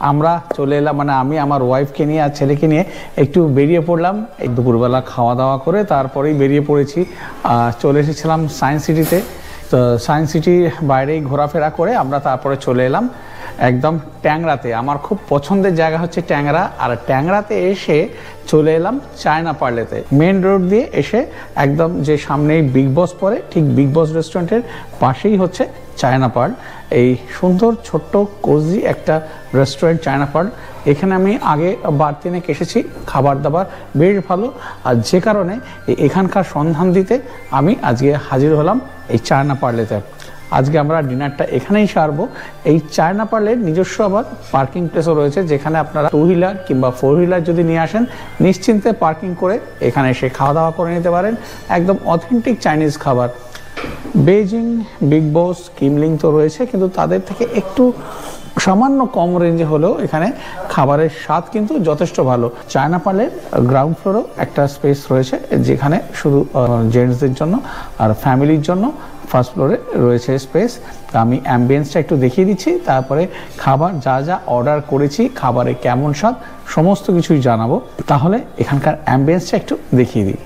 আমরা চলে এলাম, মানে আমি আমার ওয়াইফকে নিয়ে আর ছেলেকে নিয়ে একটু বেরিয়ে পড়লাম। এই দুপুরবেলা খাওয়া দাওয়া করে তারপরেই বেরিয়ে পড়েছি। চলে এসেছিলাম সায়েন্স সিটিতে। তো সায়েন্স সিটির বাইরেই ঘোরাফেরা করে আমরা তারপরে চলে এলাম একদম ট্যাংরাতে। আমার খুব পছন্দের জায়গা হচ্ছে ট্যাংরা, আর ট্যাংরাতে এসে চলে এলাম চায়না পার্লেতে। মেন রোড দিয়ে এসে একদম যে সামনেই বিগ বস পড়ে, ঠিক বিগ বস রেস্টুরেন্টের পাশেই হচ্ছে চায়না পার্ল। এই সুন্দর ছোট্ট কোজি একটা রেস্টুরেন্ট চায়না পার্ল। এখানে আমি আগে বার তিনেক এসেছি, খাবার দাবার বেশ ভালো, আর যে কারণে এখানকার সন্ধান দিতে আমি আজকে হাজির হলাম এই চায়না পার্লেতে। আজকে আমরা ডিনারটা এখানেই সারবো। এই চায়না পার্লের নিজস্ব আবার পার্কিং প্লেসও রয়েছে, যেখানে আপনারা 2 হুইলার কিংবা 4 হুইলার যদি নিয়ে আসেন নিশ্চিন্তে পার্কিং করে এখানে এসে খাওয়া দাওয়া করে নিতে পারেন। একদম অথেন্টিক চাইনিজ খাবার। বেজিং, বিগ বস, কিমলিং তো রয়েছে, কিন্তু তাদের থেকে একটু সামান্য কম রেঞ্জে হলেও এখানে খাবারের স্বাদ কিন্তু যথেষ্ট ভালো। চায়না পার্লের গ্রাউন্ড ফ্লোরও একটা স্পেস রয়েছে, যেখানে শুধু জেন্টসদের জন্য আর ফ্যামিলির জন্য ফার্স্ট ফ্লোরে রয়েছে স্পেস। আমি অ্যাম্বিয়েন্সটা একটু দেখিয়ে দিচ্ছি, তারপরে খাবার যা যা অর্ডার করেছি, খাবারে কেমন স্বাদ, সমস্ত কিছুই জানাবো। তাহলে এখানকার অ্যাম্বিয়েন্সটা একটু দেখিয়ে দিই।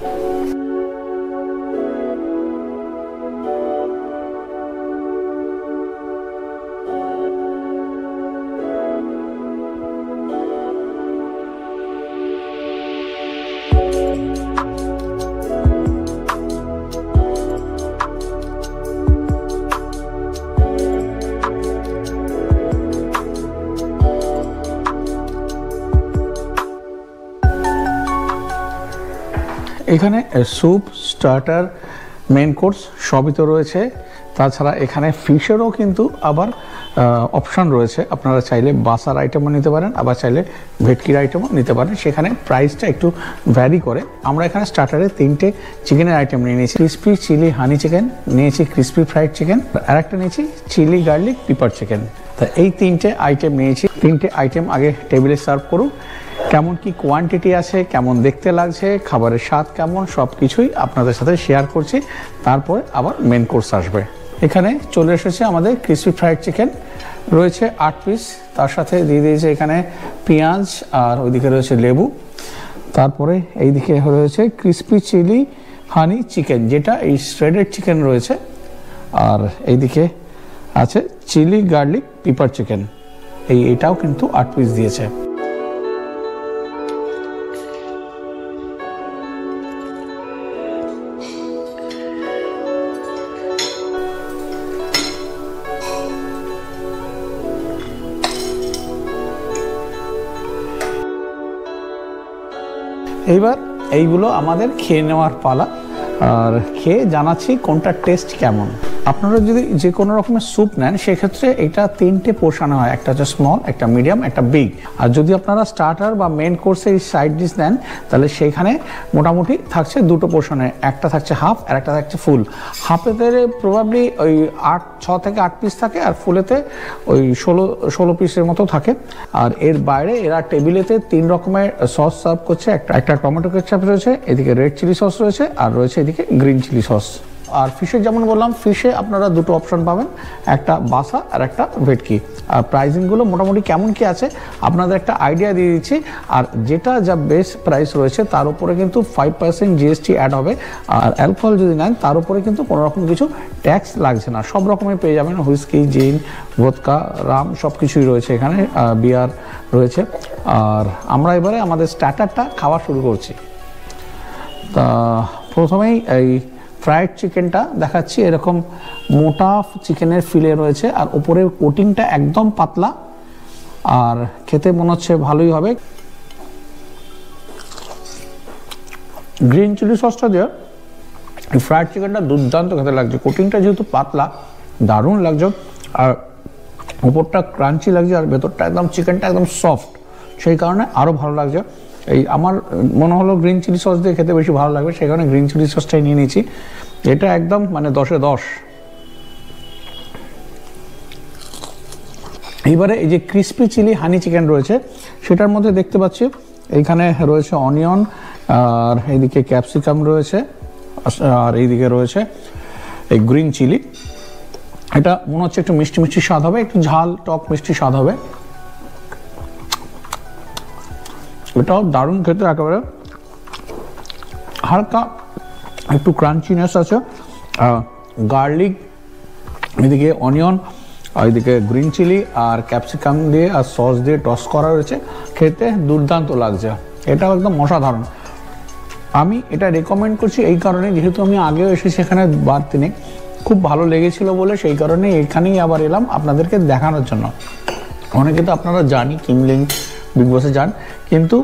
এখানে স্যুপ, স্টার্টার, মেন কোর্স সবই তো রয়েছে। তাছাড়া এখানে ফিশেরও কিন্তু আবার অপশান রয়েছে। আপনারা চাইলে বাসার আইটেমও নিতে পারেন, আবার চাইলে ভেটকির আইটেমও নিতে পারেন। সেখানে প্রাইসটা একটু ভ্যারি করে। আমরা এখানে স্টার্টারে 3টে চিকেনের আইটেম নিয়ে নিয়েছি। ক্রিসপি চিলি হানি চিকেন নিয়েছি, ক্রিসপি ফ্রাইড চিকেন, আর একটা নিয়েছি চিলি গার্লিক পেপার চিকেন। তা এই 3টে আইটেম নিয়েছি। 3টে আইটেম আগে টেবিলে সার্ভ করুন। কেমন কি কোয়ান্টিটি আছে, কেমন দেখতে লাগছে, খাবারের স্বাদ কেমন, সব কিছুই আপনাদের সাথে শেয়ার করছি। তারপরে আবার মেন কোর্স আসবে। এখানে চলে এসেছে আমাদের ক্রিসপি ফ্রাইড চিকেন, রয়েছে 8 পিস। তার সাথে দিয়ে দিয়েছে এখানে পেঁয়াজ, আর ওইদিকে রয়েছে লেবু। তারপরে এইদিকে রয়েছে ক্রিসপি চিলি হানি চিকেন, যেটা এই শ্রেডেড চিকেন রয়েছে। আর এইদিকে আছে চিলি গার্লিক পেপার চিকেন, এটাও কিন্তু 8 পিস দিয়েছে। এইবার এইগুলো আমাদের খেয়ে নেওয়ার পালা, আর খেয়ে জানাচ্ছি কোনটা টেস্ট কেমন। আপনারা যদি যে কোনো রকমের স্যুপ নেন, সেক্ষেত্রে এটা 3টে পোর্শনে হয়, একটা হচ্ছে স্মল, একটা মিডিয়াম, একটা বিগ। আর যদি আপনারা স্টার্টার বা মেন কোর্সে সাইড ডিশ নেন, তাহলে সেখানে মোটামুটি থাকছে 2টো পোর্শনে, একটা থাকছে হাফ আর একটা থাকছে ফুল। হাফেতে প্রবাবলি ওই 6 থেকে 8 পিস থাকে, আর ফুলেতে ওই 16 পিসের মতো থাকে। আর এর বাইরে এরা টেবিলেতে 3 রকমের সস সার্ভ করছে। একটা টমেটো কেচাপ রয়েছে, এদিকে রেড চিলি সস রয়েছে, আর রয়েছে এদিকে গ্রিন চিলি সস। আর ফিশের যেমন বললাম, ফিশে আপনারা 2টো অপশন পাবেন, একটা বাসা আর একটা ভেটকি। আর প্রাইসিংগুলো মোটামুটি কেমন কি আছে আপনাদের একটা আইডিয়া দিয়ে দিচ্ছি। আর যেটা যা বেস্ট প্রাইস রয়েছে তার উপরে কিন্তু 5% জিএসটি অ্যাড হবে। আর অ্যালকোহল যদি নেন তার উপরে কিন্তু কোনো রকম কিছু ট্যাক্স লাগছে না। সব রকমের পেয়ে যাবেন, হুইস্কি, জিন, ভোদকা, রাম, সব কিছুই রয়েছে এখানে, বিয়ার রয়েছে। আর আমরা এবারে আমাদের স্টার্টারটা খাওয়া শুরু করছি। তা প্রথমেই এই ফ্রাইড চিকেনটা দেখাচ্ছি। এরকম মোটা চিকেনের ফিলে রয়েছে, আর উপরের কোটিংটা একদম পাতলা, আর খেতে মনে হচ্ছে ভালোই হবে। গ্রিন চিলি সসটা দিয়ে এই ফ্রাইড চিকেনটা দুর্দান্ত খেতে লাগছে। কোটিংটা যেহেতু পাতলা, দারুণ লাগছে, আর উপরটা ক্রাঞ্চি লাগছে, আর ভেতরটা একদম চিকেনটা একদম সফট, সেই কারণে আরও ভালো লাগছে। এই আমার মনে হলো গ্রিন চিলি সস দিয়ে খেতে বেশি ভালো লাগবে, সেই কারণে গ্রিন চিলি সসটাই নিয়ে নিয়েছি। এটা একদম মানে 10-এ 10। এইবারে এই যে ক্রিসপি চিলি হানি চিকেন রয়েছে, সেটার মধ্যে দেখতে পাচ্ছি এইখানে রয়েছে অনিয়ন, আর এইদিকে ক্যাপসিকাম রয়েছে, আর এইদিকে রয়েছে এই গ্রিন চিলি। এটা মনে হচ্ছে একটু মিষ্টি মিষ্টি স্বাদ হবে, একটু ঝাল টক মিষ্টি স্বাদ হবে। এটাও দারুণ খেতে, একেবারে হালকা একটু ক্রাঞ্চিনেস আছে, গার্লিক, এদিকে অনিয়ন, আর এদিকে গ্রিন চিলি আর ক্যাপসিকাম দিয়ে আর সস দিয়ে টস করা রয়েছে, খেতে দুর্দান্ত লাগছে। এটাও একদম অসাধারণ। আমি এটা রেকমেন্ড করছি এই কারণে, যেহেতু আমি আগেও এসেছি এখানে বার তিনেক, খুব ভালো লেগেছিল বলে সেই কারণে এখানেই আবার এলাম আপনাদেরকে দেখানোর জন্য। অনেকে তো আপনারা জানি কিংলিং বিগ বসে যান, কিন্তু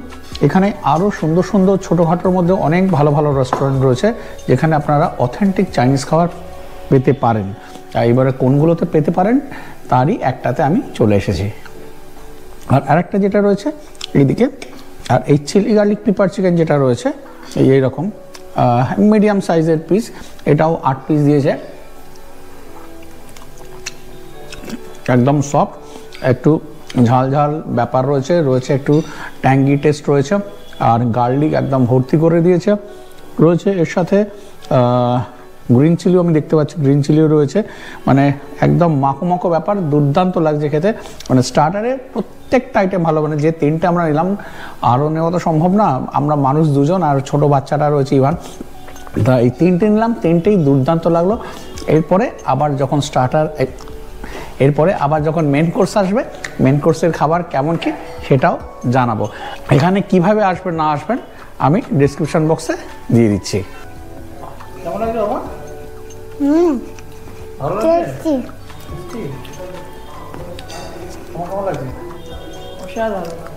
এখানে আরও সুন্দর সুন্দর ছোটোখাটোর মধ্যে অনেক ভালো ভালো রেস্টুরেন্ট রয়েছে যেখানে আপনারা অথেন্টিক চাইনিজ খাবার পেতে পারেন। এবারে কোনগুলোতে পেতে পারেন তারই একটাতে আমি চলে এসেছি। আর আরেকটা যেটা রয়েছে এইদিকে, আর এই চিলি গার্লিক পেপার চিকেন যেটা রয়েছে এইরকম মিডিয়াম সাইজের পিস, এটাও 8 পিস দিয়েছে, একদম সফট, একটু ঝাল ঝাল ব্যাপার রয়েছে, রয়েছে একটু ট্যাঙ্গি টেস্ট রয়েছে, আর গার্লিক একদম ভর্তি করে দিয়েছে, রয়েছে এর সাথে গ্রিন চিলিও আমি দেখতে পাচ্ছি, গ্রিন চিলিও রয়েছে, মানে একদম মাখো মাখো ব্যাপার, দুর্দান্ত লাগছে খেতে। মানে স্টার্টারে প্রত্যেকটা আইটেম ভালো, মানে যে 3টে আমরা নিলাম, আরও নেওয়া তো সম্ভব না, আমরা মানুষ 2জন আর ছোট বাচ্চাটা রয়েছে ইভান, তা এই 3টে নিলাম, 3টেই দুর্দান্ত লাগলো। এরপরে আবার যখন মেন কোর্স আসবে, মেন কোর্সের খাবার কেমন কি সেটাও জানাবো। এখানে কিভাবে আসবেন না আসবেন আমি ডেসক্রিপশন বক্সে দিয়ে দিচ্ছি। কেমন লাগলো আমার? ভালো লাগছে? তোমার কেমন লাগছে? অসাধারণ।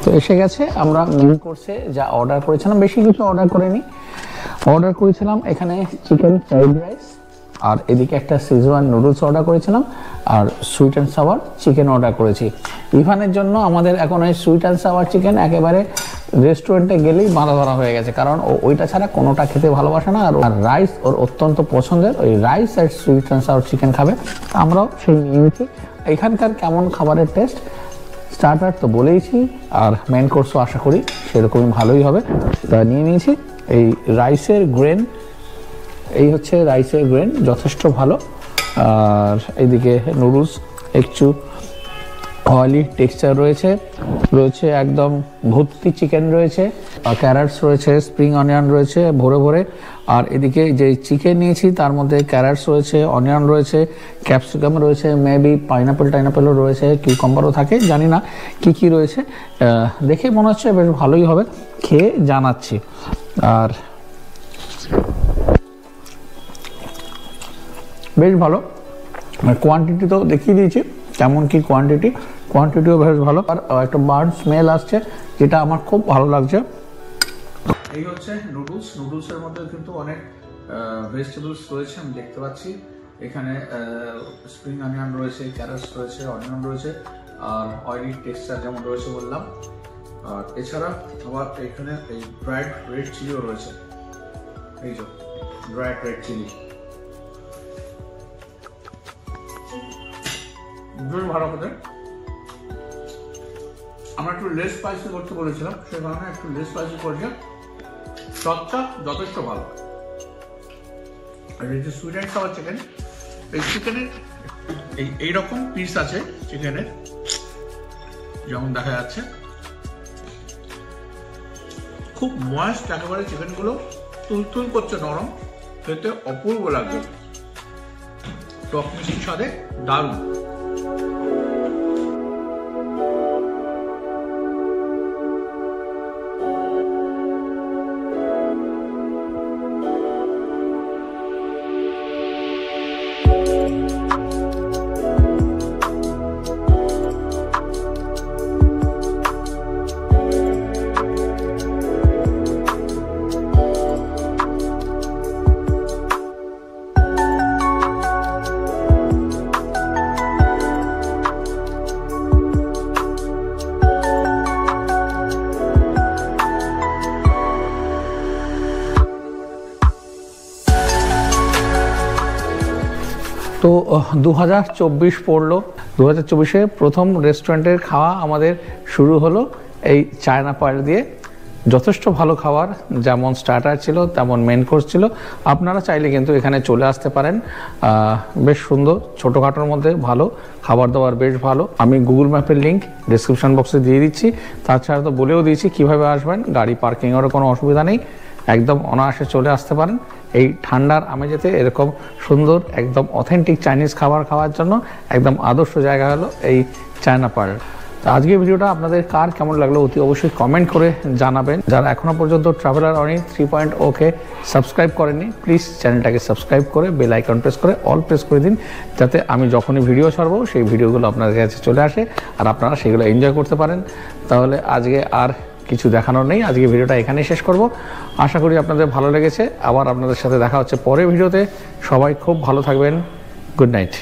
তো এসে গেছে, আমরা মেন কোর্সে যা অর্ডার করেছিলাম, বেশি কিছু অর্ডার করিনি, অর্ডার করেছিলাম এখানে চিকেন ফ্রাইড রাইস, আর এদিকে একটা সিজওয়ান নুডলস অর্ডার করেছিলাম, আর sweet and sour chicken order করেছি। ইভানের জন্য আমাদের এখন ওই সুইট অ্যান্ড সাওয়ার চিকেন একেবারে রেস্টুরেন্টে গেলেই বাঁধা ধরা হয়ে গেছে, কারণ ওইটা ছাড়া কোনোটা খেতে ভালোবাসে না, আর রাইস ওর অত্যন্ত পছন্দের, ওই রাইস আর সুইট অ্যান্ড সাওয়ার চিকেন খাবে, আমরাও সেই নিয়েছি। এখানকার কেমন খাবারের টেস্ট, স্টার্টার তো বলেইছি, আর মেন কোর্সও আশা করি সেরকমই ভালোই হবে। তা নিয়ে নিয়েছি এই রাইসের গ্রেন, এই হচ্ছে রাইসের গ্রেন, যথেষ্ট ভালো। আর এইদিকে নুডলস একটু অয়েলি টেক্সচার রয়েছে, রয়েছে একদম ভর্তি চিকেন রয়েছে, ক্যারটস রয়েছে, স্প্রিং অনিয়ন রয়েছে ভরে ভরে, আর এদিকে যে চিকেন নিয়েছি তার মধ্যে ক্যারটস রয়েছে, অনিয়ন রয়েছে, ক্যাপসিকাম রয়েছে, মেবি পাইনাপেলও রয়েছে, কিউকাম্বারও থাকে, জানি না কি কি রয়েছে, দেখে মনে হচ্ছে বেশ ভালোই হবে, খেয়ে জানাচ্ছি। আর বেশ ভালো, কোয়ান্টিটি তো দেখিয়ে দিয়েছি কেমন কি কোয়ান্টিটিও বেশ ভালো, আর একটা বার্ন স্মেল আসছে যেটা আমার খুব ভালো লাগছে। এই হচ্ছে নুডলসের মধ্যে কিন্তু অনেক ভেজিটেবলস রয়েছে, আমি দেখতে পাচ্ছি এখানে স্প্রিং অনিয়ন রয়েছে, ক্যারটস রয়েছে, অনিয়ন রয়েছে, আর অয়েলি টেক্সচার যেমন রয়েছে বললাম, আর এছাড়া আবার এখানে এই ড্রাইড রেড চিলিও রয়েছে, এই যে ড্রাইড রেড চিলি, বেশ ভালো করে। আমরা একটু লেস স্পাইসি করতে বলেছিলাম, সে কারণে একটু লেস স্পাইসি করছে। সবটা যথেষ্ট ভালো। আর এই যে সুইট অ্যান্ড সাওয়ার চিকেন, এই চিকেনের এইরকম পিস আছে চিকেনের, যেমন দেখা যাচ্ছে খুব ময়েস্ট একেবারে চিকেনগুলো, তুলতুল করছে নরম, খেতে অপূর্ব লাগবে, টক মিষ্টি স্বাদে দারুণ। তো 2024 পড়লো, 2024-এ প্রথম রেস্টুরেন্টের খাওয়া আমাদের শুরু হলো এই চায়না পার্ল দিয়ে। যথেষ্ট ভালো খাবার, যেমন স্টার্টার ছিল তেমন মেন কোর্স ছিল। আপনারা চাইলে কিন্তু এখানে চলে আসতে পারেন। বেশ সুন্দর, ছোটোখাটোর মধ্যে ভালো খাবার দাবার, বেশ ভালো। আমি গুগল ম্যাপের লিঙ্ক ডিসক্রিপশন বক্সে দিয়ে দিচ্ছি। তাছাড়া তো বলেও দিয়েছি কিভাবে আসবেন, গাড়ি পার্কিংয়েরও কোনো অসুবিধা নেই, একদম অনায়াসে চলে আসতে পারেন। এই ঠান্ডার আমেজেতে এরকম সুন্দর একদম অথেন্টিক চাইনিজ খাবার খাওয়ার জন্য একদম আদর্শ জায়গা হলো এই চায়না পার্ল। তো আজকের ভিডিওটা আপনাদের কার কেমন লাগলো অতি অবশ্যই কমেন্ট করে জানাবেন। যারা এখনও পর্যন্ত ট্রাভেলার অর্নিং 3.0-কে সাবস্ক্রাইব করেননি, প্লিজ চ্যানেলটাকে সাবস্ক্রাইব করে বেল আইকন প্রেস করে অল প্রেস করে দিন, যাতে আমি যখনই ভিডিও ছাড়বো সেই ভিডিওগুলো আপনাদের কাছে চলে আসে আর আপনারা সেগুলো এনজয় করতে পারেন। তাহলে আজকে আর কিছু দেখানোর নেই, আজকে ভিডিওটা এখানেই শেষ করব। আশা করি আপনাদের ভালো লেগেছে। আবার আপনাদের সাথে দেখা হচ্ছে পরের ভিডিওতে। সবাই খুব ভালো থাকবেন। Good night.